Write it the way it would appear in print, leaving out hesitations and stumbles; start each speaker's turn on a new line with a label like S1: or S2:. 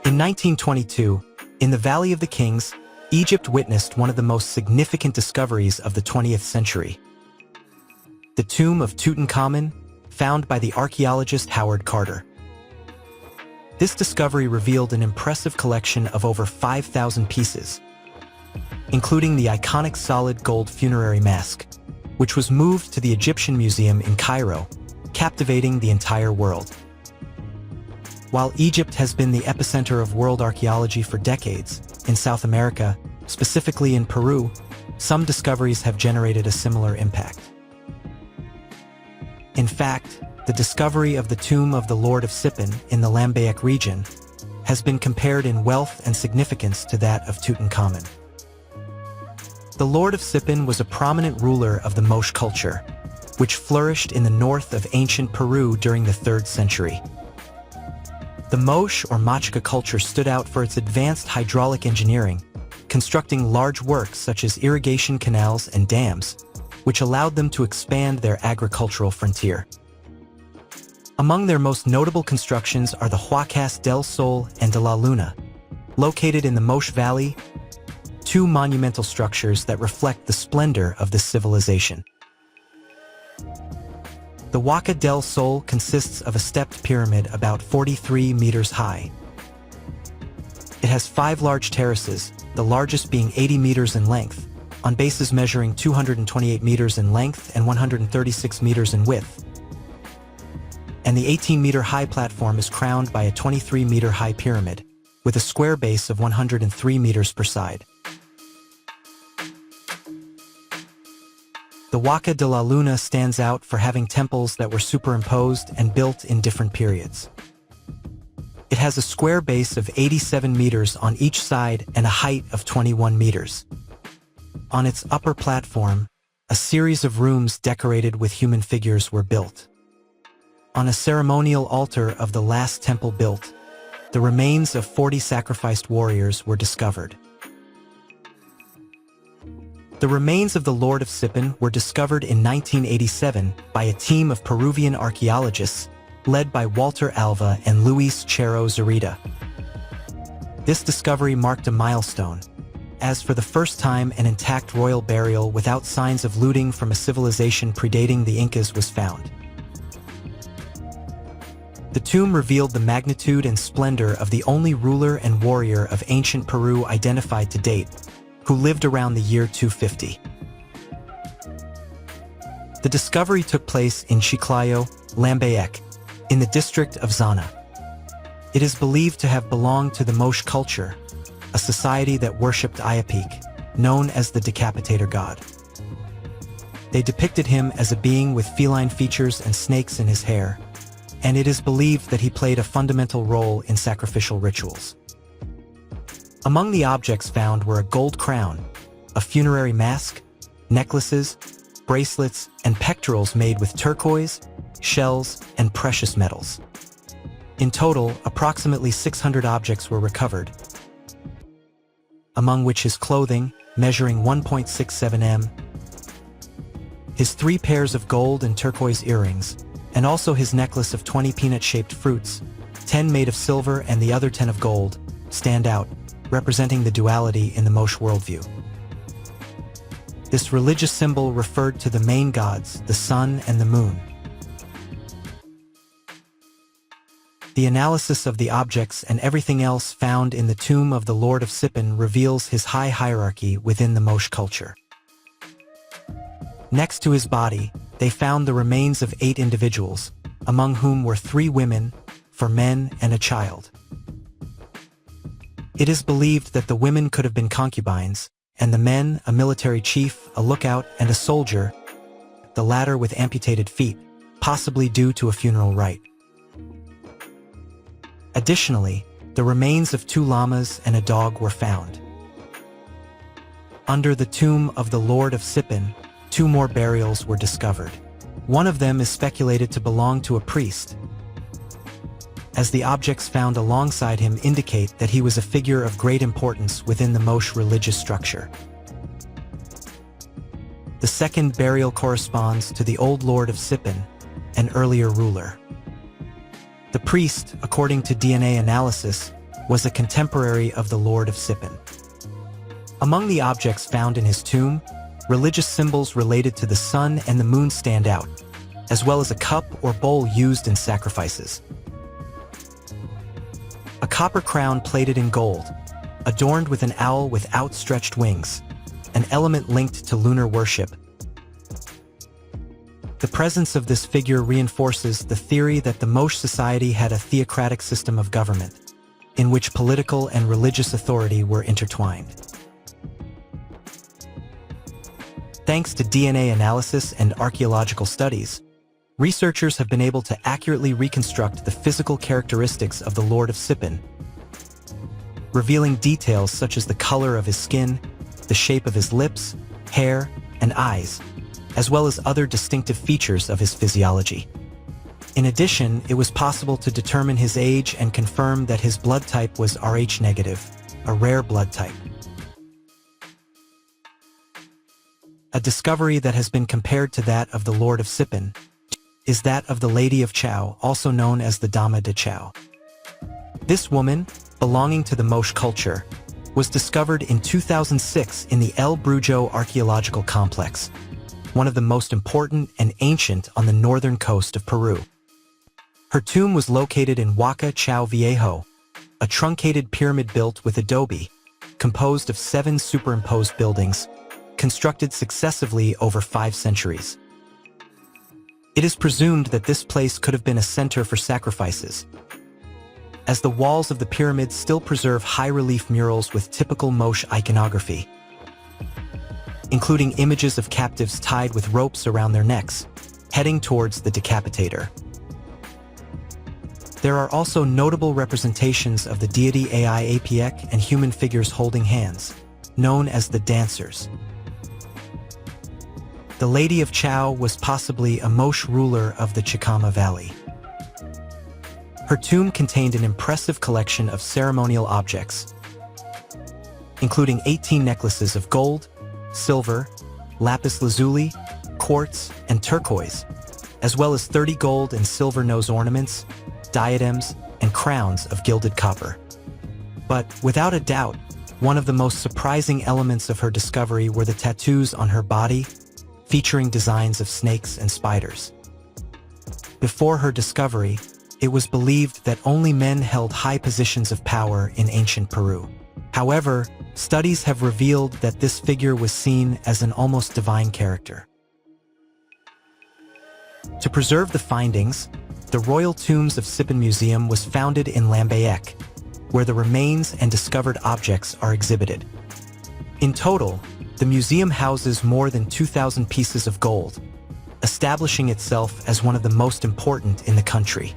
S1: In 1922, in the Valley of the Kings, Egypt witnessed one of the most significant discoveries of the 20th century. The tomb of Tutankhamun, found by the archaeologist Howard Carter. This discovery revealed an impressive collection of over 5,000 pieces, including the iconic solid gold funerary mask, which was moved to the Egyptian Museum in Cairo, captivating the entire world. While Egypt has been the epicenter of world archaeology for decades, in South America, specifically in Peru, some discoveries have generated a similar impact. In fact, the discovery of the tomb of the Lord of Sippin in the Lambayeque region has been compared in wealth and significance to that of Tutankhamun. The Lord of Sippin was a prominent ruler of the Moche culture, which flourished in the north of ancient Peru during the 3rd century. The Moche or Machca culture stood out for its advanced hydraulic engineering, constructing large works such as irrigation canals and dams, which allowed them to expand their agricultural frontier. Among their most notable constructions are the Huacas del Sol and de la Luna, located in the Moche Valley, two monumental structures that reflect the splendor of this civilization. The Huaca del Sol consists of a stepped pyramid about 43 meters high. It has 5 large terraces, the largest being 80 meters in length, on bases measuring 228 meters in length and 136 meters in width. And the 18-meter-high platform is crowned by a 23-meter-high pyramid, with a square base of 103 meters per side. The Huaca de la Luna stands out for having temples that were superimposed and built in different periods. It has a square base of 87 meters on each side and a height of 21 meters. On its upper platform, a series of rooms decorated with human figures were built. On a ceremonial altar of the last temple built, the remains of 40 sacrificed warriors were discovered. The remains of the Lord of Sippin were discovered in 1987 by a team of Peruvian archaeologists led by Walter Alva and Luis Chero Zurita. This discovery marked a milestone, as for the first time an intact royal burial without signs of looting from a civilization predating the Incas was found. The tomb revealed the magnitude and splendor of the only ruler and warrior of ancient Peru identified to date, who lived around the year 250. The discovery took place in Chiclayo, Lambayeque, in the district of Zana. It is believed to have belonged to the Moche culture, a society that worshipped Ayapik, known as the decapitator god. They depicted him as a being with feline features and snakes in his hair, and it is believed that he played a fundamental role in sacrificial rituals. Among the objects found were a gold crown, a funerary mask, necklaces, bracelets, and pectorals made with turquoise, shells, and precious metals. In total, approximately 600 objects were recovered, among which his clothing, measuring 1.67 m, his 3 pairs of gold and turquoise earrings, and also his necklace of 20 peanut-shaped fruits, 10 made of silver and the other 10 of gold, stand out, representing the duality in the Moche worldview. This religious symbol referred to the main gods, the sun and the moon. The analysis of the objects and everything else found in the tomb of the Lord of Sippin reveals his high hierarchy within the Moche culture. Next to his body, they found the remains of 8 individuals, among whom were 3 women, 4 men, and a child. It is believed that the women could have been concubines, and the men, a military chief, a lookout, and a soldier, the latter with amputated feet, possibly due to a funeral rite. Additionally, the remains of 2 llamas and a dog were found. Under the tomb of the Lord of Sippin, 2 more burials were discovered. One of them is speculated to belong to a priest, as the objects found alongside him indicate that he was a figure of great importance within the Moche religious structure. The second burial corresponds to the old Lord of Sippin, an earlier ruler. The priest, according to DNA analysis, was a contemporary of the Lord of Sippin. Among the objects found in his tomb, religious symbols related to the sun and the moon stand out, as well as a cup or bowl used in sacrifices. A copper crown plated in gold, adorned with an owl with outstretched wings, an element linked to lunar worship. The presence of this figure reinforces the theory that the Moche society had a theocratic system of government, in which political and religious authority were intertwined. Thanks to DNA analysis and archaeological studies, researchers have been able to accurately reconstruct the physical characteristics of the Lord of Sippin, revealing details such as the color of his skin, the shape of his lips, hair, and eyes, as well as other distinctive features of his physiology. In addition, it was possible to determine his age and confirm that his blood type was Rh negative, a rare blood type. A discovery that has been compared to that of the Lord of Sippin is that of the Lady of Chao, also known as the Dama de Chao. This woman, belonging to the Moche culture, was discovered in 2006 in the El Brujo archaeological complex, one of the most important and ancient on the northern coast of Peru. Her tomb was located in Huaca Chao Viejo, a truncated pyramid built with adobe, composed of 7 superimposed buildings, constructed successively over 5 centuries. It is presumed that this place could have been a center for sacrifices, as the walls of the pyramid still preserve high-relief murals with typical Moche iconography, including images of captives tied with ropes around their necks, heading towards the decapitator. There are also notable representations of the deity Ai Apiek and human figures holding hands, known as the dancers. The Lady of Chao was possibly a Moche ruler of the Chicama Valley. Her tomb contained an impressive collection of ceremonial objects, including 18 necklaces of gold, silver, lapis lazuli, quartz, and turquoise, as well as 30 gold and silver nose ornaments, diadems, and crowns of gilded copper. But, without a doubt, one of the most surprising elements of her discovery were the tattoos on her body, featuring designs of snakes and spiders. Before her discovery, it was believed that only men held high positions of power in ancient Peru. However, studies have revealed that this figure was seen as an almost divine character. To preserve the findings, the Royal Tombs of Sippin Museum was founded in Lambayeque, where the remains and discovered objects are exhibited. In total, the museum houses more than 2,000 pieces of gold, establishing itself as one of the most important in the country.